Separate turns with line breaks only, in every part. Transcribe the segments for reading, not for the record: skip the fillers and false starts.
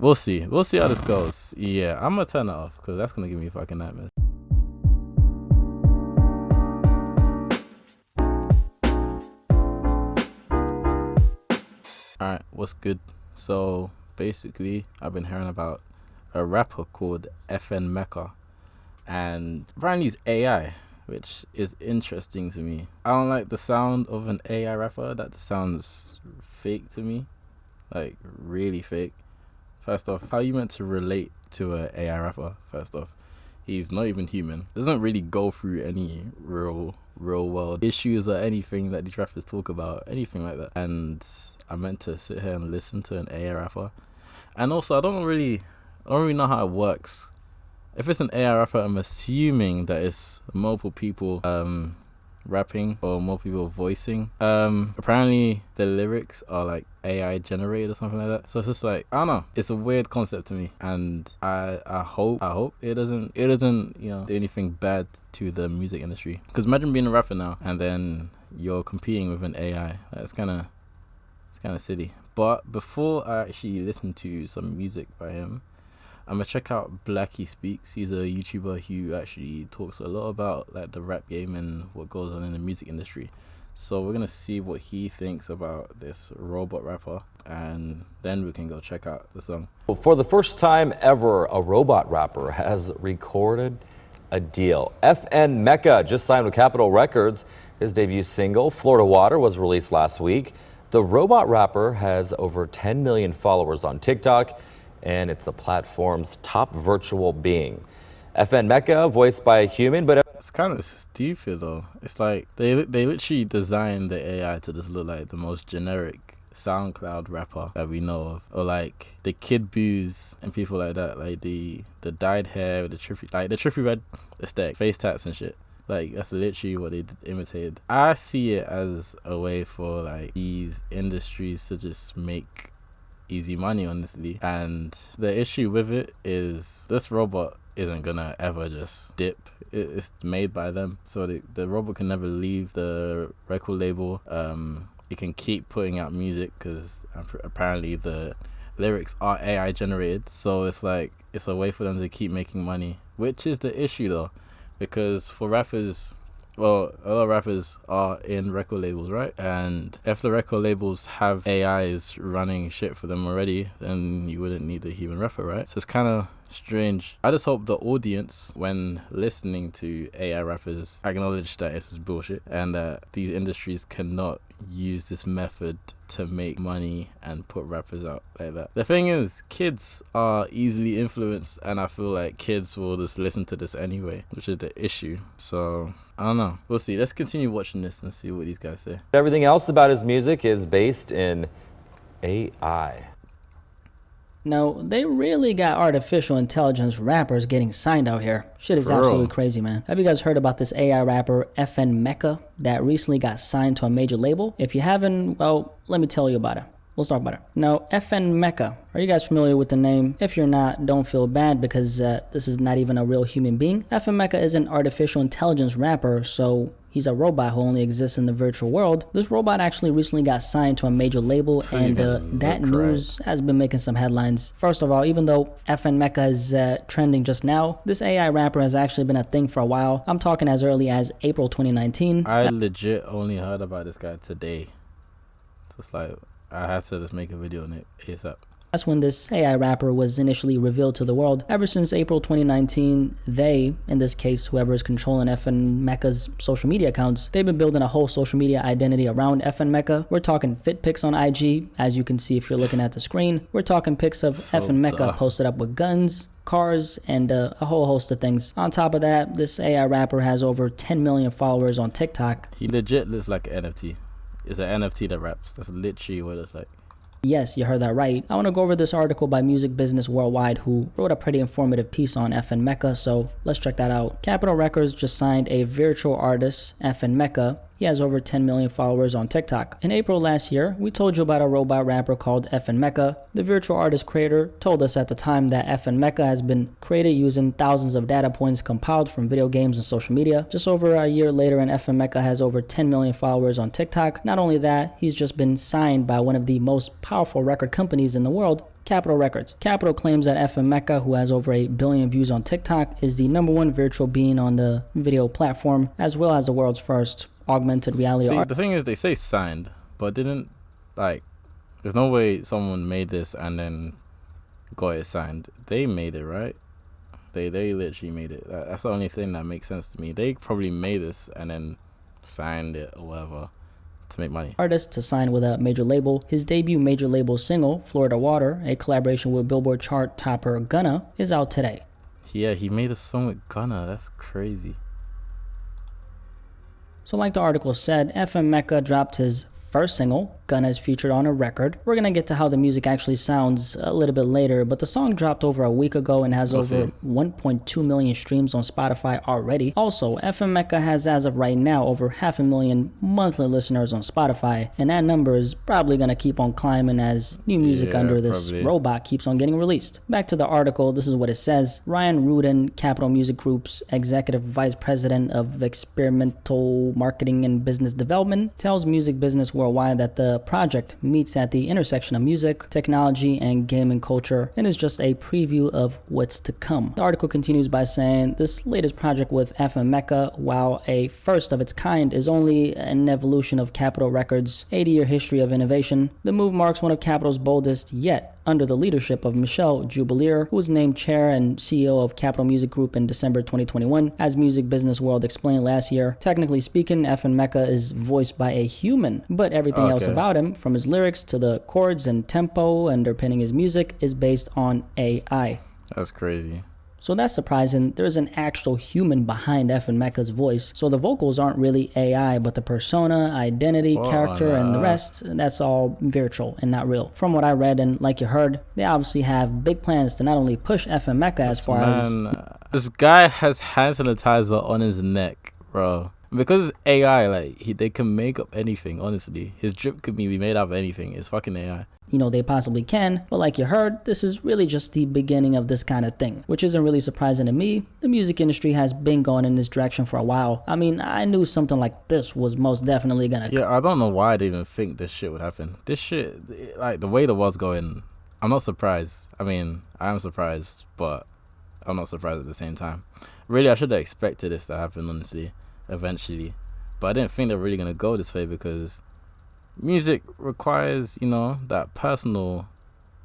We'll see. We'll see how this goes. Yeah, I'm gonna turn it off because that's gonna give me fucking nightmares. Alright, what's good? So basically, I've been hearing about a rapper called Meka, and apparently he's AI, which is interesting to me. I don't like the sound of an AI rapper. That sounds fake to me, like really fake. First off, how are you meant to relate to an AI rapper? First off, he's not even human. Doesn't really go through any real world issues or anything that these rappers talk about, anything like that. And I'm meant to sit here and listen to an AI rapper. And also, I don't really know how it works. If it's an AI rapper, I'm assuming that it's multiple people rapping or multiple people voicing. Apparently the lyrics are like AI generated or something like that. So it's just like, I don't know. It's a weird concept to me, and I hope it doesn't do anything bad to the music industry. Because imagine being a rapper now and then you're competing with an AI. It's kind of silly. But before I actually listen to some music by him, I'm gonna check out Blackie Speaks. He's a YouTuber who actually talks a lot about like the rap game and what goes on in the music industry. So we're gonna see what he thinks about this robot rapper, and then we can go check out the song.
For the first time ever, a robot rapper has recorded a deal. Meka just signed with Capitol Records. His debut single, Florida Water, was released last week. The robot rapper has over 10 million followers on TikTok, and it's the platform's top virtual being. Meka, voiced by a human, but
it's kind of stupid though. It's like they literally designed the AI to just look like the most generic SoundCloud rapper that we know of, or like the Kid Boos and people like that, like the dyed hair, the trippy red aesthetic, face tats and shit. Like, that's literally what they imitated. I see it as a way for like these industries to just make easy money, honestly. And the issue with it is this robot isn't gonna ever just dip. It's made by them, so the robot can never leave the record label. It can keep putting out music because apparently the lyrics are AI generated. So it's like it's a way for them to keep making money, which is the issue though. Because for rappers, well, a lot of rappers are in record labels, right? And if the record labels have AIs running shit for them already, then you wouldn't need the human rapper, right? So it's kind of strange. I just hope the audience, when listening to AI rappers, acknowledge that it's just bullshit and that these industries cannot use this method to make money and put rappers out like that. The thing is, kids are easily influenced, and I feel like kids will just listen to this anyway, which is the issue. So I don't know. We'll see. Let's continue watching this and see what these guys say.
Everything else about his music is based in AI.
No, they really got artificial intelligence rappers getting signed out here. Shit is absolutely crazy, man. Have you guys heard about this AI rapper Meka that recently got signed to a major label? If you haven't, well, let me tell you about it. Let's talk about it. Now, Meka, are you guys familiar with the name? If you're not, don't feel bad because this is not even a real human being. Meka is an artificial intelligence rapper, so he's a robot who only exists in the virtual world. This robot actually recently got signed to a major label, and that news has been making some headlines. First of all, even though Meka is trending just now, this AI rapper has actually been a thing for a while. I'm talking as early as April 2019.
I legit only heard about this guy today. It's just like, I had to just make a video on it ASAP.
That's when this AI rapper was initially revealed to the world. Ever since April 2019, they, in this case, whoever is controlling Meka's social media accounts, they've been building a whole social media identity around Meka. We're talking fit pics on IG, as you can see if you're looking at the screen. We're talking pics of Meka posted up with guns, cars, and a whole host of things. On top of that, this AI rapper has over 10 million followers on TikTok.
He legit looks like an NFT. It's an NFT that raps. That's literally what it's like.
Yes, you heard that right. I want to go over this article by Music Business Worldwide, who wrote a pretty informative piece on Meka, so let's check that out. Capitol Records just signed a virtual artist, Meka, He has over 10 million followers on TikTok. In April last year, we told you about a robot rapper called Meka. The virtual artist creator told us at the time that Meka has been created using thousands of data points compiled from video games and social media. Just over a year later, and Meka has over 10 million followers on TikTok. Not only that, he's just been signed by one of the most powerful record companies in the world, Capitol Records. Capitol claims that Meka, who has over 8 billion views on TikTok, is the #1 virtual being on the video platform, as well as the world's first augmented reality art.
The thing is, they say signed, but didn't, like, there's no way someone made this and then got it signed. They made it, right? They literally made it. That's the only thing that makes sense to me. They probably made this and then signed it or whatever to make money.
Artist to sign with a major label. His debut major label single, Florida Water, a collaboration with Billboard chart topper Gunna, is out today.
Yeah, he made a song with Gunna. That's crazy.
So like the article said, Meka dropped his first single. Gunna is featured on a record. We're gonna get to how the music actually sounds a little bit later, but the song dropped over a week ago and has over 1.2 million streams on Spotify already. Also, Meka has, as of right now, over 500,000 monthly listeners on Spotify, and that number is probably gonna keep on climbing as new music under this robot keeps on getting released. Back to the article, this is what it says. Ryan Rudin, Capitol Music Group's Executive Vice President of Experimental Marketing and Business Development, tells Music Business Worldwide that the project meets at the intersection of music, technology, and gaming culture, and is just a preview of what's to come. The article continues by saying this latest project with Meka, while a first of its kind, is only an evolution of Capitol Records' 80-year history of innovation. The move marks one of Capitol's boldest yet, under the leadership of Michelle Jubelier, who was named chair and CEO of Capitol Music Group in December 2021. As Music Business World explained last year, technically speaking, Meka is voiced by a human, but everything else about him, from his lyrics to the chords and tempo underpinning his music, is based on AI.
That's crazy.
So that's surprising. There's an actual human behind Meka's voice. So the vocals aren't really AI, but the persona, identity, character, and the rest, that's all virtual and not real. From what I read, and like you heard, they obviously have big plans to not only push Meka as far as...
This guy has hand sanitizer on his neck, bro. Because it's AI, like, they can make up anything, honestly. His drip could be made out of anything. It's fucking AI.
You know, they possibly can, but like you heard, this is really just the beginning of this kind of thing, which isn't really surprising to me. The music industry has been going in this direction for a while. I mean, I knew something like this was most definitely gonna...
Yeah, I don't know why they even think this shit would happen. This shit, like, the way the world's going, I'm not surprised. I mean, I am surprised, but I'm not surprised at the same time. Really, I should have expected this to happen, honestly, eventually. But I didn't think they were really gonna go this way because music requires, you know, that personal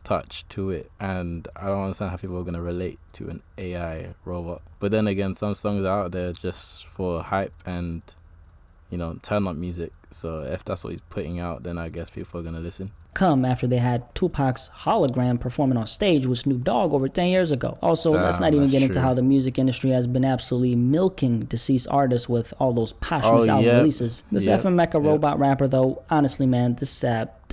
touch to it, and I don't understand how people are going to relate to an AI robot. But then again, some songs are out there just for hype and, you know, turn up music. So if that's what he's putting out, then I guess people are going to listen.
Come after they had Tupac's hologram performing on stage with Snoop Dogg over 10 years ago. Also, let's not even get into how the music industry has been absolutely milking deceased artists with all those posthumous album releases. This Meka robot rapper, though, honestly, man, this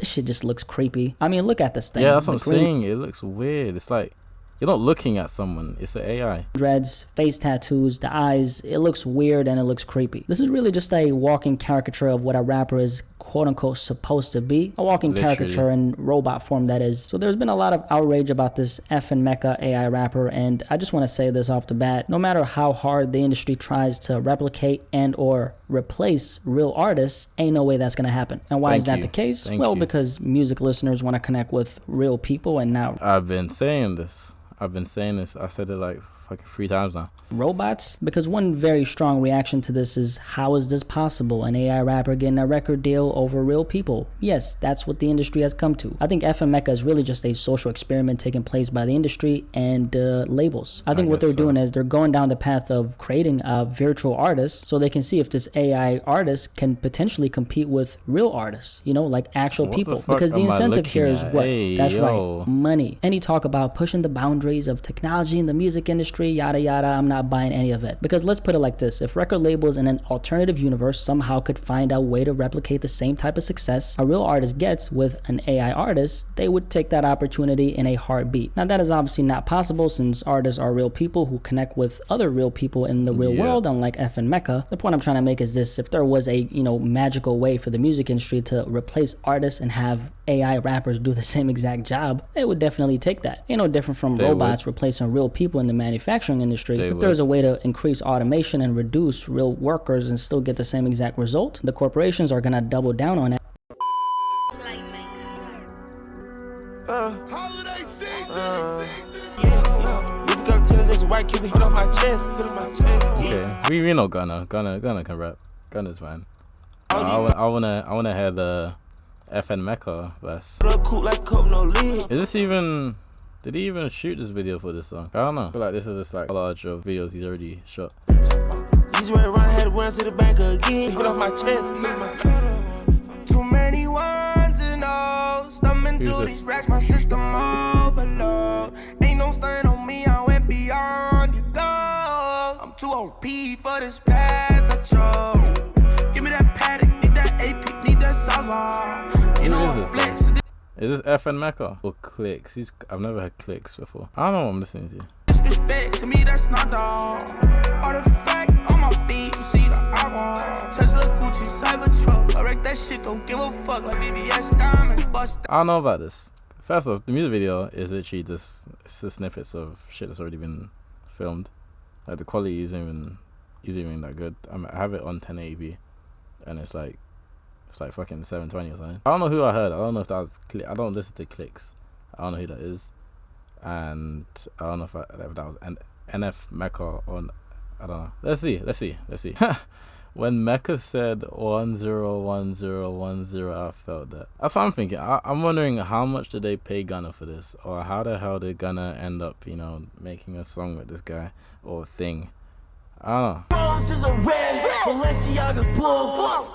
shit just looks creepy. I mean, look at this thing.
Yeah, that's what I'm saying. It looks weird. It's like you're not looking at someone. It's an AI.
Dreads, face tattoos, the eyes. It looks weird and it looks creepy. This is really just a walking caricature of what a rapper is quote-unquote supposed to be. A walking caricature in robot form, that is. So there's been a lot of outrage about this Meka AI rapper, and I just want to say this off the bat. No matter how hard the industry tries to replicate and or replace real artists, ain't no way that's going to happen. And why is that the case? Well, because music listeners want to connect with real people, and now...
I've been saying this. I said it like fucking 3 times now.
Robots? Because one very strong reaction to this is, how is this possible? An AI rapper getting a record deal over real people? Yes, that's what the industry has come to. I think Meka is really just a social experiment taking place by the industry and labels. I think what they're doing is they're going down the path of creating a virtual artist so they can see if this AI artist can potentially compete with real artists, you know, like actual people. Because the incentive here is what? That's right, money. Any talk about pushing the boundaries boundaries of technology in the music industry, yada yada. I'm not buying any of it. Because let's put it like this, if record labels in an alternative universe somehow could find a way to replicate the same type of success a real artist gets with an AI artist, they would take that opportunity in a heartbeat. Now that is obviously not possible since artists are real people who connect with other real people in the real world, unlike FN Meka. The point I'm trying to make is this: if there was a magical way for the music industry to replace artists and have AI rappers do the same exact job, they would definitely take that. No different from robots replacing real people in the manufacturing industry. If there's a way to increase automation and reduce real workers and still get the same exact result, the corporations are gonna double down on it.
Holiday season.
Okay, we know Gunna can rap. Gunna's fine. I wanna hear the FN Meka verse. Is this even? Did he even shoot this video for this song? I don't know. I feel like this is just like a large of videos he's already shot.
He's ready to run to the bank again. Hit off my chest. Too many ones and O's. Thumbing through these racks, my system overload. Ain't no stain on me, I went beyond your goal. I'm too OP for this path I chose. Give me that paddock, need that AP, need that sauce. Flex.
Is this FN Meka or Clicks? I've never heard Clicks before. I don't know what I'm listening to.
Disrespect to me, that's not dog. Artifact on my feet, you see the eyeball. Tesla, Gucci, Cybertruck. I wreck that shit, don't give a fuck. Like BBS diamonds, bust.
I don't know about this. First off, the music video is literally just snippets of shit that's already been filmed. Like the quality isn't even that good. I have it on 1080p, and it's like fucking 720 or something. I don't know who I heard. I don't know if that was I don't listen to Clicks. I don't know who that is, and I don't know if that was NF Meka on. I don't know. Let's see. When Meka said 101010, I felt that. That's what I'm thinking. I'm wondering how much did they pay Gunna for this, or how the hell did Gunna end up, making a song with this guy or thing. I don't know.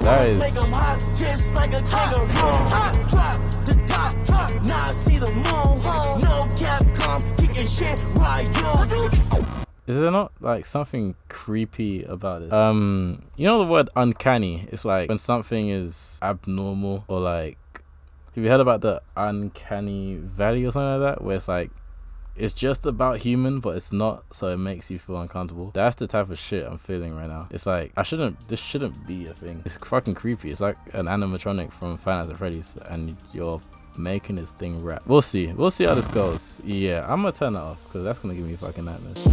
That is. Is there not like something creepy about it? The word uncanny? It's like when something is abnormal, or like, have you heard about the uncanny valley or something like that? Where it's like, it's just about human, but it's not, so it makes you feel uncomfortable. That's the type of shit I'm feeling right now. It's like, this shouldn't be a thing. It's fucking creepy. It's like an animatronic from Five Nights at Freddy's, and you're making this thing rap. We'll see how this goes. Yeah, I'm gonna turn that off, because that's gonna give me fucking nightmares.